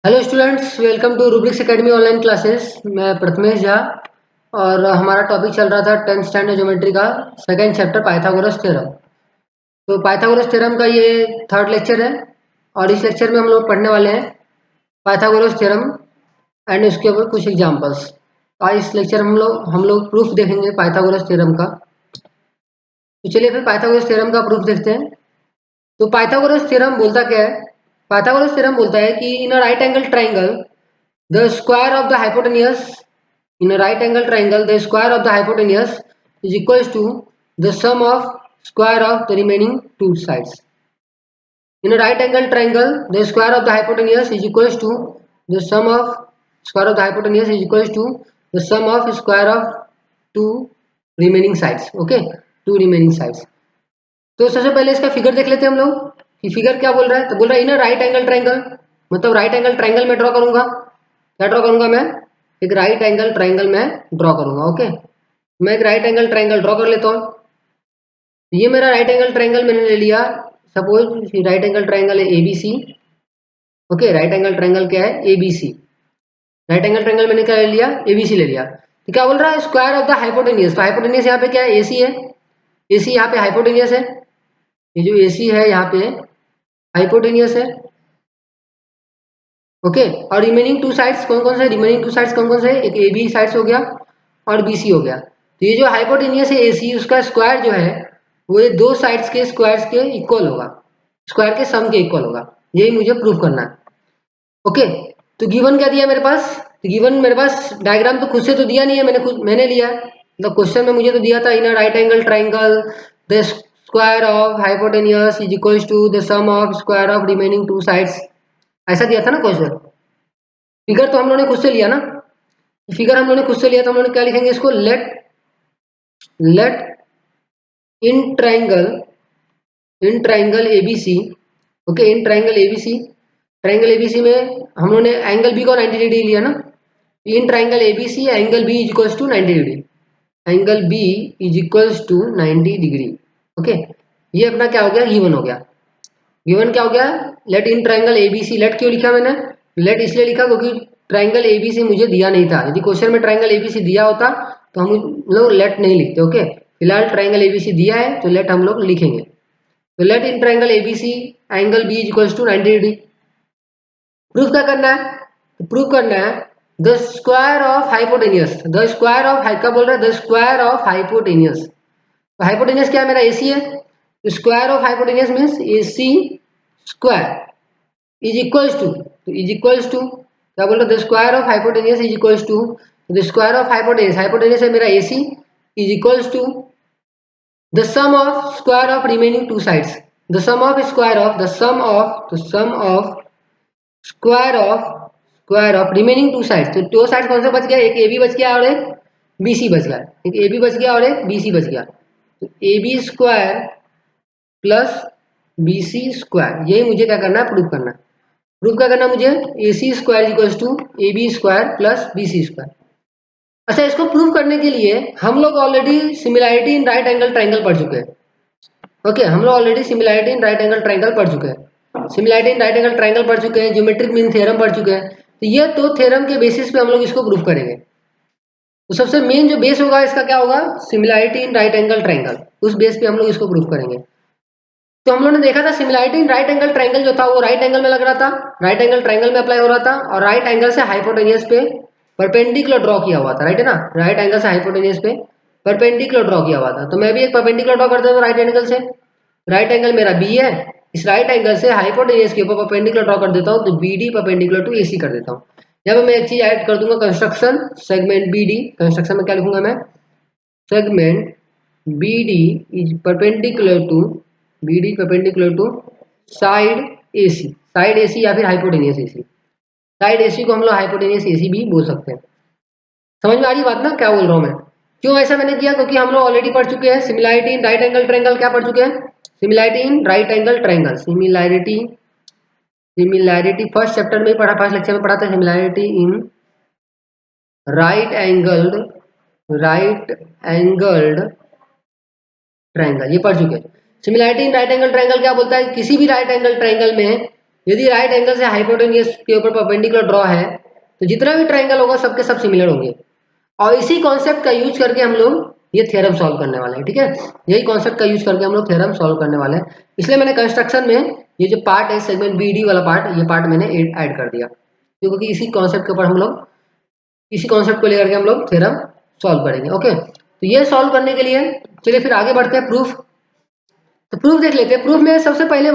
Hello students, welcome to Rubrix academy online classes. मैं प्रथमेश झा और हमारा टॉपिक चल रहा था 10th स्टैंडर्ड ज्योमेट्री का सेकंड चैप्टर पाइथागोरस थ्योरम। तो पाइथागोरस थ्योरम का ये थर्ड लेक्चर है और इस लेक्चर में हम लोग पढ़ने वाले हैं पाइथागोरस थ्योरम एंड उसके ऊपर कुछ एग्जांपल्स। आज इस लेक्चर हम लोग प्रूफ देखेंगे पाइथागोरस थ्योरम का। तो चलिए फिर पाइथागोरस थ्योरम का प्रूफ देखते हैं। तो पाइथागोरस थ्योरम बोलता क्या है? पाइथागोरस थ्योरम बोलता है कि in a right angle triangle the square of the hypotenuse in a right angle triangle, the square of the hypotenuse is equals to the sum of square of the remaining two sides. In a right angle triangle, the square of the hypotenuse is equals to the sum of square of the hypotenuse is equals to the sum of square of two remaining sides. Okay, two remaining sides. तो सबसे पहले इसका figure देख लेते हैं हम लोग कि फिगर क्या बोल रहा है। तो बोल रहा है इन राइट एंगल ट्राइंगल, मतलब राइट एंगल ट्राइंगल में ड्रॉ करूंगा। क्या ड्रॉ करूंगा मैं? एक राइट एंगल ट्राइंगल में ड्रॉ करूंगा। ओके, मैं एक राइट एंगल ट्राइंगल ड्रॉ कर लेता हूँ। ये मेरा राइट एंगल ट्राइंगल मैंने ले लिया। सपोज राइट एंगल ट्राइंगल है ABC. Okay, right angle triangle क्या है? एबीसी। राइट एंगल ट्राइंगल मैंने क्या ले लिया? एबीसी ले लिया। तो क्या बोल रहा है? Square of the hypotenuse. तो हाइपोटेनियस यहाँ पे क्या है? एसी है। एसी यहाँ पे हाइपोटेनियस है। ये जो एसी है यहाँ पे हाइपोटेनियस है। ओके, और रिमेनिंग टू साइड्स कौन कौन से? रिमेनिंग टू साइड्स कौन कौन से? एक ए बी साइड्स हो गया और बी सी हो गया। तो ये जो हाइपोटेनियस है ए सी, उसका स्क्वायर जो है वो ये दो साइड्स के स्क्वायर्स के इक्वल होगा, स्क्वायर के सम के इक्वल होगा। यही मुझे प्रूव करना है। ओके, तो गिवन क्या दिया मेरे पास? तो गिवन मेरे पास डायग्राम तो खुद से तो दिया नहीं है, मैंने लिया है। मतलब क्वेश्चन में मुझे तो दिया था in right angle triangle the square of hypotenuse is equals to the sum of square of remaining two sides. ऐसा दिया था ना क्वेश्चन। फिगर तो हम लोगों ने खुद से लिया ना। फिगर हम लोगों ने खुद से लिया तो हम लोगों ने क्या लिखेंगे इसको? Let in triangle ABC. Okay, in triangle ABC, triangle ABC में हम लोगों ने एंगल बी को 90 डिग्री लिया ना। In triangle ABC angle B is equals to 90 degree. Angle B is equals to 90 degree. Okay, ये अपना क्या हो गया? गिवन हो गया। गिवन क्या हो गया? Let in triangle ABC. Let क्यों लिखा मैंने? लेट इसलिए लिखा क्योंकि ट्राइंगल एबीसी मुझे दिया नहीं था। यदि क्वेश्चन में ट्राइंगल एबीसी दिया होता तो हम लोग लेट नहीं लिखते। ओके, फिलहाल ट्राइंगल एबीसी दिया है तो लेट हम लोग लिखेंगे। तो let in triangle ABC angle B is equals to 90 degree. Proof क्या करना है? तो प्रूफ करना है the square of hypotenuse. The square of क्या बोल रहा है? The square of hypotenuse. तो हाइपोटेनियस क्या है? मेरा एसी है। तो square of hypotenuse means AC square is equals to, तो इज इक्वल्स टू क्या बोल रहा है? The square of hypotenuse is equals to the square of hypotenuse. Hypotenuse है मेरा AC, is equals to the sum of square of remaining two sides. The sum of square of the sum of square of remaining two sides. तो दो side कौन से बच गया? एक A B बच गया और एक बी सी बच गया। एक ए बी बच गया और एक बी सी बच गया। तो A B square plus B C square, यही मुझे क्या करना है? प्रूव करना है। प्रूव क्या करना मुझे? A C square equals to A B square plus B C square. अच्छा, इसको प्रूव करने के लिए हम लोग already similarity in right angle triangle पढ़ चुके हैं। ओके, हम लोग already similarity in right angle triangle पढ़ चुके हैं। Similarity in right angle triangle पढ़ चुके हैं, ज्योमेट्रिक मीन थ्योरम पढ़ चुके हैं। तो ये तो थ्योरम के बेसिस पे हम लोग इसको प्रूव करेंगे। तो सबसे मेन जो बेस होगा इसका क्या होगा? Similarity in right angle triangle. उस बेस पे हम लोग इसको प्रूव करेंगे। तो हम लोगों ने देखा था similarity in right angle triangle जो था वो राइट एंगल में लग रहा था, राइट एंगल ट्राइंगल में अप्लाई हो रहा था और राइट एंगल से हाइपोटेनियस पे परपेंडिकुलर ड्रॉ किया हुआ था। राइट है ना? राइट एंगल से हाइपोटेनियस पे परपेंडिकुलर ड्रॉ किया हुआ था। तो मैं भी एक परपेंडिकुलर ड्रॉ कर देता हूँ राइट एंगल से। राइट एंगल मेरा बी है, इस राइट एंगल से हाइपोटेनियस के ऊपर परपेंडिकुलर ड्रॉ कर देता हूँ। तो B D perpendicular to A सी कर देता हूँ। यहाँ पे मैं एक चीज ऐड कर दूंगा, construction segment B D. Construction में क्या लिखूंगा मैं? Segment B D is perpendicular to side AC. Side AC या फिर हाइपोटेनियस एसी। साइड एसी को हम लोग हाइपोटेनियस एसी भी बोल सकते हैं। समझ में आ रही बात ना क्या बोल रहा हूँ मैं? क्यों ऐसा मैंने किया? क्योंकि हम लोग ऑलरेडी पढ़ चुके हैं similarity in right angle triangle. क्या पढ़ चुके हैं? Similarity in right angle triangle. Similarity first chapter में पढ़ा, फर्स्ट लेक्चर में पढ़ा था similarity in right angled triangle, ये पढ़ चुके हैं। Similarity in right angle triangle क्या बोलता है? किसी भी राइट एंगल ट्रायंगल में यदि राइट एंगल से हाइपोटेनियस के ऊपर परपेंडिकुलर ड्रॉ है तो जितना भी ट्राइंगल होगा सबके सब सिमिलर होंगे। और इसी कॉन्सेप्ट का यूज करके हम लोग ये थ्योरम सॉल्व करने वाले हैं, ठीक है। यही कॉन्सेप्ट का यूज करके हम लोग थ्योरम सॉल्व करने वाले हैं। इसलिए मैंने कंस्ट्रक्शन में ये जो पार्ट है सेगमेंट बी डी वाला पार्ट, ये पार्ट मैंने ऐड कर दिया, क्योंकि इसी कॉन्सेप्ट के ऊपर हम लोग, इसी कॉन्सेप्ट को लेकर के हम लोग थ्योरम सॉल्व करेंगे। ओके, तो ये सॉल्व करने के लिए चलिए फिर आगे बढ़ते हैं प्रूफ। तो प्रूफ देख लेते हैं। प्रूफ में सबसे पहली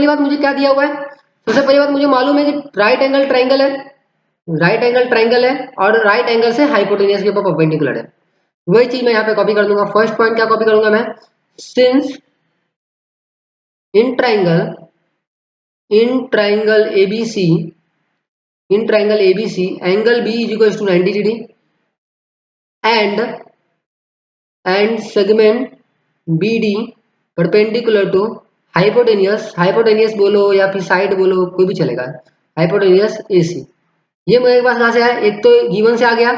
बात मुझे क्या दिया हुआ है। सबसे पहली बात मुझे मालूम है कि राइट एंगल ट्राइंगल है, राइट एंगल ट्राइंगल है और राइट एंगल से हाइपोटेनियस के ऊपर परपेंडिकुलर है। वही चीज मैं यहाँ पे कॉपी कर दूंगा। फर्स्ट पॉइंट क्या कॉपी करूंगा मैं, since in triangle ABC, in triangle ABC angle B is equal to 90 degree and segment BD perpendicular to hypotenuse, hypotenuse बोलो या फिर साइड बोलो, कोई भी चलेगा, हाइपोटेनियस एसी। ये मेरे पास कहाँ से आया, एक तो गिवन से आ गया,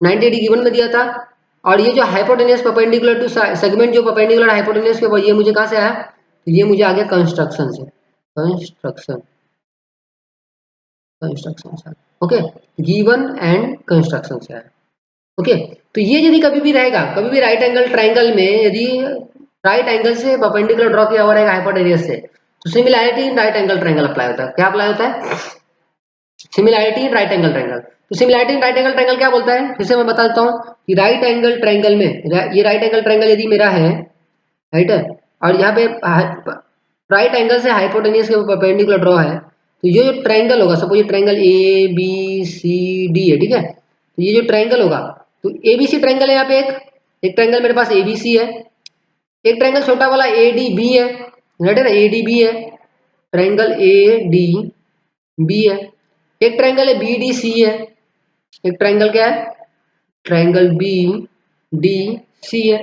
90 डिग्री गिवन में दिया था, और ये जो हाइपोटेनियस परपेंडिकुलर टू सेगमेंट जो परपेंडिकुलर हाइपोटेनियस के ऊपर, ये मुझे कहाँ से आया, तो ये मुझे आ गया कंस्ट्रक्शन से, कंस्ट्रक्शन से। ओके, गिवन एंड कंस्ट्रक्शन से आया। ओके, तो ये यदि कभी भी रहेगा, कभी भी राइट एंगल ट्राइंगल में यदि राइट एंगल से परपेंडिकुलर ड्रॉ किया हुआ रहेगा हाइपोटेनियस से, तो similarity in right angle triangle apply होता है। क्या अप्लाई होता है, similarity in right angle triangle. तो similarity in right angle triangle क्या बोलता है, फिर से मैं बता देता हूँ कि राइट एंगल ट्राइंगल में, ये राइट एंगल ट्राइंगल यदि मेरा है, राइट है, और यहाँ पे राइट एंगल से हाइपोटेनियस के परपेंडिकुलर ड्रॉ है, तो ये जो ट्राइंगल होगा, सपोज ये triangle A B C D है, ठीक है, तो ये जो ट्राइंगल होगा, तो ए बी सी ट्राइंगल है यहाँ पे, एक ट्राइंगल मेरे पास ए बी सी है, एक ट्राइंगल छोटा वाला ए डी बी है, राइट है ना, ए डी बी है, ट्राइंगल ए डी बी है, एक ट्राइंगल है बी डी सी है, एक ट्राइंगल क्या है, ट्राइंगल बी डी सी है।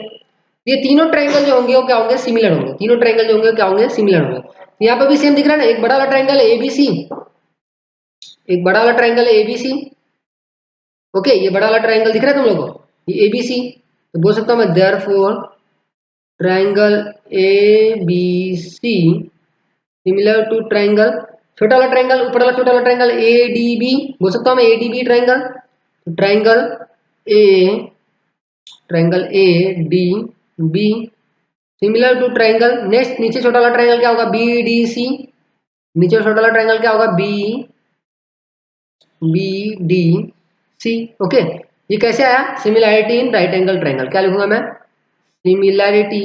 ये तीनों ट्राइंगल जो होंगे वो क्या होंगे, सिमिलर होंगे। तीनों ट्राइंगल जो होंगे क्या होंगे, सिमिलर होंगे। तो यहाँ पे भी सेम दिख रहा है ना, एक बड़ा वाला ट्राइंगल है एबीसी, एक बड़ा वाला ट्राइंगल है एबीसी। ओके, ये बड़ा वाला ट्राइंगल दिख रहा है तुम लोगों को, ये एबीसी। तो बोल सकता हूँ मैं therefore triangle A B C similar to triangle, छोटा वाला ट्राइंगल, ऊपर वाला छोटा वाला ट्राइंगल ए डी बी, बोल सकता हूँ मैं A D B triangle. Triangle A, triangle A D B similar to triangle, next नीचे छोटा वाला ट्राइंगल क्या होगा, बी डी सी, नीचे छोटा वाला ट्राइंगल क्या होगा, B B D C. Okay, ये कैसे आया, similarity in right angle triangle. क्या लिखूंगा मैं, similarity,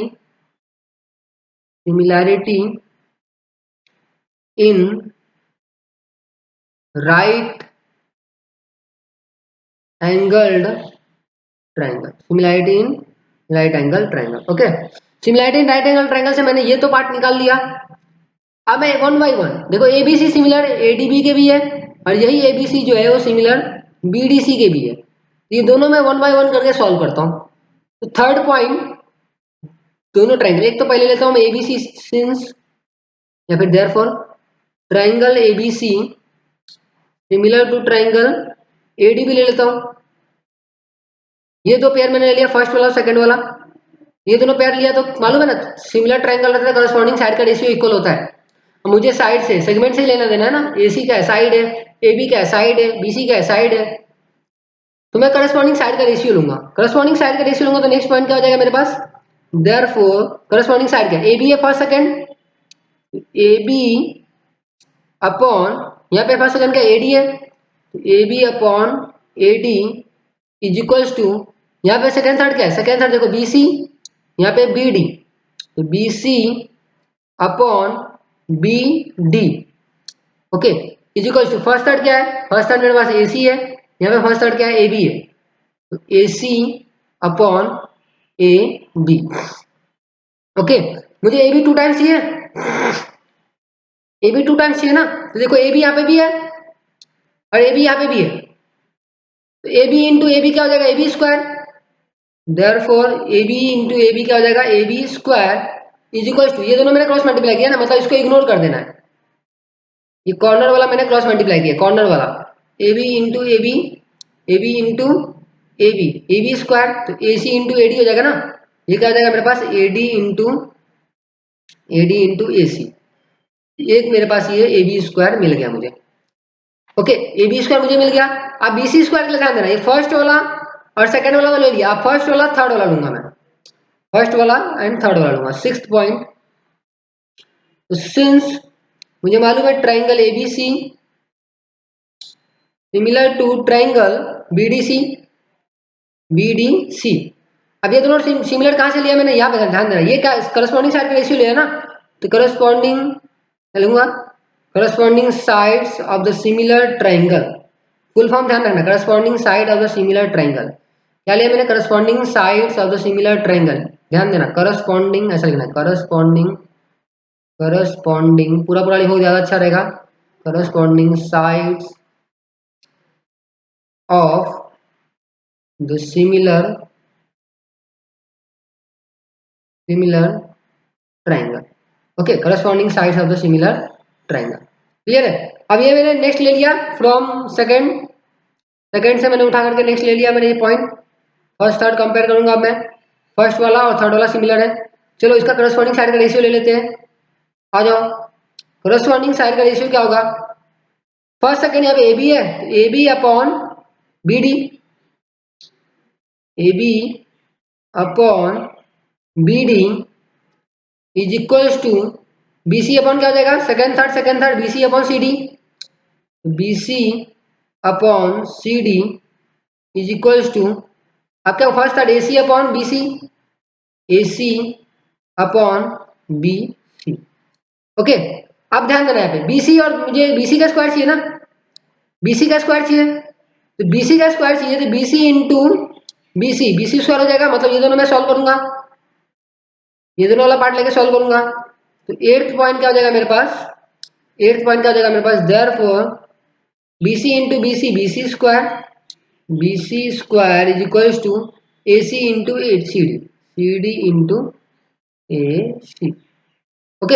similarity in right angled triangle, similarity in right angle triangle. Okay, similarity in right angle triangle से मैंने ये तो पार्ट निकाल लिया। अब मैं वन बाई वन देखो, एबीसी सिमिलर एडीबी के भी है, और यही एबीसी जो है वो सिमिलर बीडीसी के भी है। ये दोनों मैं वन बाय वन करके सॉल्व करता हूँ। तो थर्ड पॉइंट, दोनों ट्राइंगल, एक तो पहले लेता हूँ मैं एबीसी सिंस, या फिर therefore triangle ABC similar to triangle ADB ले लेता हूँ। ये दो पेयर मैंने ले लिया, फर्स्ट वाला सेकंड वाला, ये दोनों पेयर लिया तो मालूम है ना, सिमिलर ट्राइंगल रहता है, करस्पॉन्डिंग साइड का रेशियो इक्वल होता है। मुझे साइड से, सेगमेंट से लेना देना है ना, एसी का साइड है, एबी का साइड है, बीसी का साइड है, तो मैं करस्पॉन्डिंग साइड का रेशियो लूंगा। करस्पॉन्डिंग साइड का रेशियो लूंगा तो नेक्स्ट पॉइंट क्या हो जाएगा मेरे पास, देयरफॉर करस्पॉन्डिंग साइड क्या, एबी है फर्स्ट सेकंड, एबी अपॉन, यहाँ पे फर्स्ट सेकंड का एडी है, AB upon AD is equals to, यहाँ पे सेकंड थर्ड क्या है, सेकंड थर्ड देखो बीसी, यहाँ पे बीडी, तो BC upon B D. Okay, is equals to first third क्या है, फर्स्ट थर्ड मेरे पास एसी है, यहाँ पे फर्स्ट थर्ड क्या है, ए बी है, तो A C upon A B. Okay, मुझे ए बी टू टाइम्स चाहिए, ए बी टू टाइम्स चाहिए ना, तो देखो ए बी यहाँ पे भी है और ए बी यहाँ पे भी है, तो A B into A B क्या हो जाएगा, A B square. Therefore A B into A B क्या हो जाएगा, A B square is equals to, ये दोनों मैंने क्रॉस मल्टीप्लाई किया ना, मतलब इसको इग्नोर कर देना है, ये कॉर्नर वाला मैंने क्रॉस मल्टीप्लाई किया, कॉर्नर वाला A B into A B, A B into A B square, तो A C into A D हो जाएगा ना, ये क्या हो जाएगा मेरे पास, ए डी इंटू ए सी। एक मेरे पास ये ए बी स्क्वायर मिल गया मुझे। ओके, ए बी स्क्वायर मुझे मिल गया। अब बी सी स्क्वायर के लिए ध्यान देना, ये फर्स्ट वाला और सेकंड वाला तो ले लिया, अब फर्स्ट वाला थर्ड वाला लूंगा मैं, फर्स्ट वाला एंड थर्ड वाला लूंगा। सिक्स्थ पॉइंट, तो सिंस मुझे मालूम है triangle ABC similar to triangle BDC, BDC. अब ये दोनों सिमिलर कहां से लिया मैंने, यहाँ पे ध्यान देना, ये क्या करस्पॉन्डिंग साइड का रेशियो लिया ना, तो करस्पॉन्डिंग लूंगा corresponding sides of the similar triangle, full form ध्यान रखना, corresponding side of the similar triangle. क्या लिया मैंने, corresponding sides of the similar triangle. ध्यान देना करस्पॉन्डिंग ऐसा लिखना है, करस्पॉन्डिंग, करस्पॉन्डिंग पूरा पूरा लिखो ज्यादा अच्छा रहेगा, corresponding sides of the similar triangle. Okay, corresponding sides of the similar triangle, clear है। अब ये मैंने नेक्स्ट ले लिया फ्रॉम सेकंड से मैंने उठा करके नेक्स्ट ले लिया मैंने ये पॉइंट, फर्स्ट थर्ड कंपेयर करूंगा अब मैं, फर्स्ट वाला और थर्ड वाला सिमिलर है। चलो इसका करस्पॉन्डिंग साइड का रेशियो ले लेते हैं, आ जाओ। करस्पॉन्डिंग साइड का रेशियो क्या होगा, फर्स्ट सेकंड यहाँ पे ए बी है, तो A B upon B D, A B upon B D is equals to B C upon क्या हो जाएगा, second third B C upon C D, B C upon C D is equals to आपका first third A C upon B C, A C upon B C. Okay, अब ध्यान देना यहाँ पे B C, और मुझे बी सी का square चाहिए ना, बी सी का स्क्वायर चाहिए, तो बी सी का स्क्वायर चाहिए तो B C into B C square हो जाएगा, मतलब ये दोनों मैं सॉल्व करूंगा, ये दोनों वाला पार्ट लेके सॉल्व करूंगा। तो एट्थ पॉइंट क्या हो जाएगा मेरे पास, एट्थ पॉइंट क्या हो जाएगा मेरे पास, therefore B C into B C square, B C square is equals to A C into C D into A C. Okay,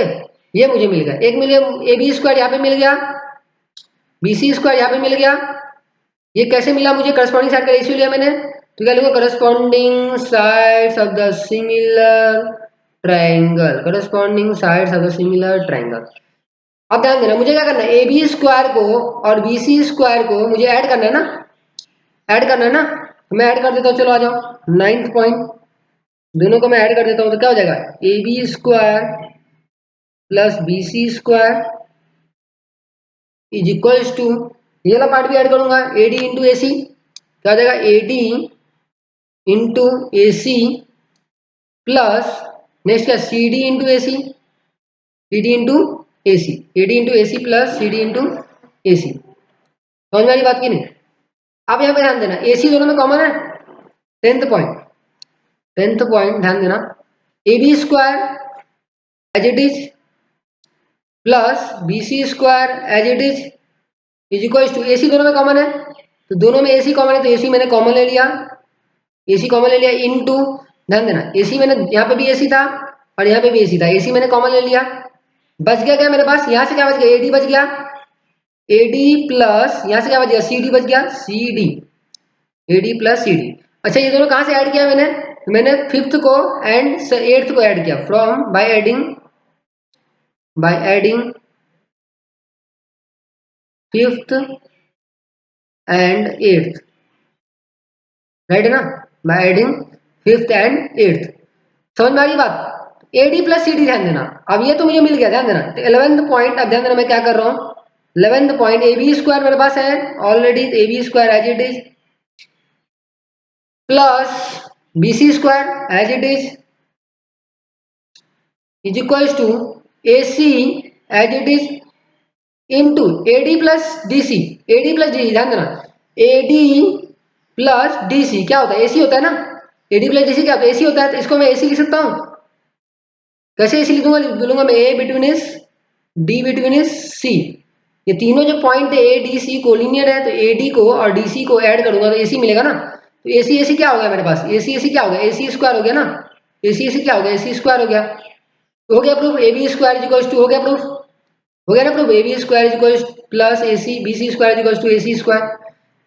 ये मुझे मिल गया, एक मिल गया ए बी स्क्वायर यहाँ पे मिल गया, बी सी स्क्वायर यहाँ पे मिल गया। ये कैसे मिला मुझे, करस्पॉन्डिंग साइड का रेशियो लिया मैंने, तो क्या लिखूंगा, corresponding sides of the similar triangle, corresponding sides of the similar triangle. अब ध्यान देना, मुझे क्या करना है, ए बी स्क्वायर को और बी सी स्क्वायर को मुझे ऐड करना है ना, ऐड करना है ना, तो मैं ऐड कर देता हूँ, चलो आ जाओ। नाइन्थ पॉइंट, दोनों को मैं ऐड कर देता हूँ, तो क्या हो जाएगा, A B square plus B C square is equals to, ये वाला पार्ट भी ऐड करूंगा, ए डी इंटू ए सी, क्या हो जाएगा, A D into A C plus next क्या, C D into A C, C D into A C, A D into A C plus C D into A C. समझ में वाली बात की नहीं। अब यहाँ पे ध्यान देना, ए सी दोनों में कॉमन है, टेंथ पॉइंट ध्यान देना, A B square as it is plus B C square as it is equal to, A C दोनों में कॉमन है, तो दोनों में ए सी कॉमन है, तो ए सी मैंने कॉमन ले लिया, ए सी कॉमन ले लिया इनटू, ध्यान देना ए सी मैंने यहाँ पे भी ए सी था और यहाँ पे भी ए सी था, ए सी मैंने कॉमन ले लिया, बच गया क्या मेरे पास, यहाँ से क्या बच गया, ए डी बच गया, ए डी प्लस यहाँ से क्या बच गया, सी डी बच गया, C D, A D plus C D. अच्छा, ये दोनों कहाँ से ऐड किया मैंने फिफ्थ को एंड एट्थ को ऐड किया, from by adding fifth and eighth, right है ना, by adding fifth and eighth. समझ में आ रही बात, A D plus C D, ध्यान देना। अब ये तो मुझे मिल गया, ध्यान देना। तो 11th पॉइंट, अब ध्यान देना मैं क्या कर रहा हूँ, 11th point A B square मेरे पास है already, A B square as it is plus B C square as it is equals to A C as it is into A D plus D C, A D plus D C, ध्यान देना A D plus D C क्या होता है, A C होता है ना, A D plus D C क्या होता है, ए सी होता है, तो इसको मैं ए सी लिख सकता हूँ, कैसे ए सी लिखूंगा, बोलूंगा मैं A between is D between is C, ये तीनों जो पॉइंट है ए डी सी कोलिनियर है, तो ए डी को और डी सी को ऐड करूंगा तो ए सी मिलेगा ना, तो ए सी क्या हो गया मेरे पास, ए सी क्या हो गया, ए सी स्क्वायर हो गया ना, ए सी क्या हो गया, ए सी स्क्वायर हो गया, तो हो गया proof, A B square is equals to, हो गया प्रूफ, हो गया ना proof, A B square is equals plus A C B C square is equals to A C square,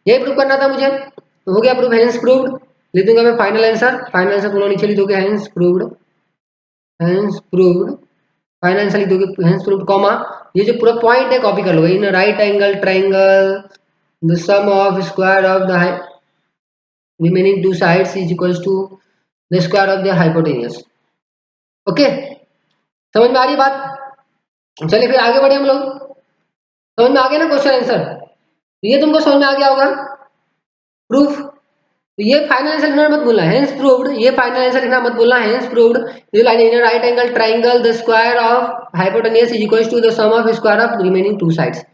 यही प्रूफ करना था मुझे, तो हो गया प्रूफ, हेंस प्रूव्ड। लिख दूंगा मैं फाइनल आंसर पूरा नीचे लिख दोगे हेंस प्रूव्ड, फाइनल आंसर लिख दोगे हेंस प्रूव्ड कॉमा, ये जो पूरा पॉइंट है कॉपी कर लो, in right angle triangle the sum of square of the remaining two sides is equals to the square of the hypotenuse. Okay, समझ में आ रही बात? चलिए फिर आगे बढ़े हम लोग। समझ में आ गया ना क्वेश्चन आंसर? ये तुमको समझ में आ गया होगा। प्रूफ, तो ये फाइनल आंसर लिखना मत भूलना, हेंस प्रूव्ड, ये फाइनल आंसर लिखना मत भूलना, hence proved the line in right angle triangle the square of hypotenuse is equals to the sum of square of remaining two sides.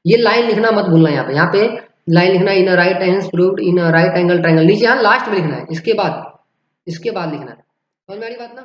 ये लाइन लिखना मत भूलना, यहाँ पे लाइन लिखना in right hence proved in right angle triangle, नीचे यहाँ last में लिखना है, इसके बाद लिखना है। समझ में आ रही बात ना?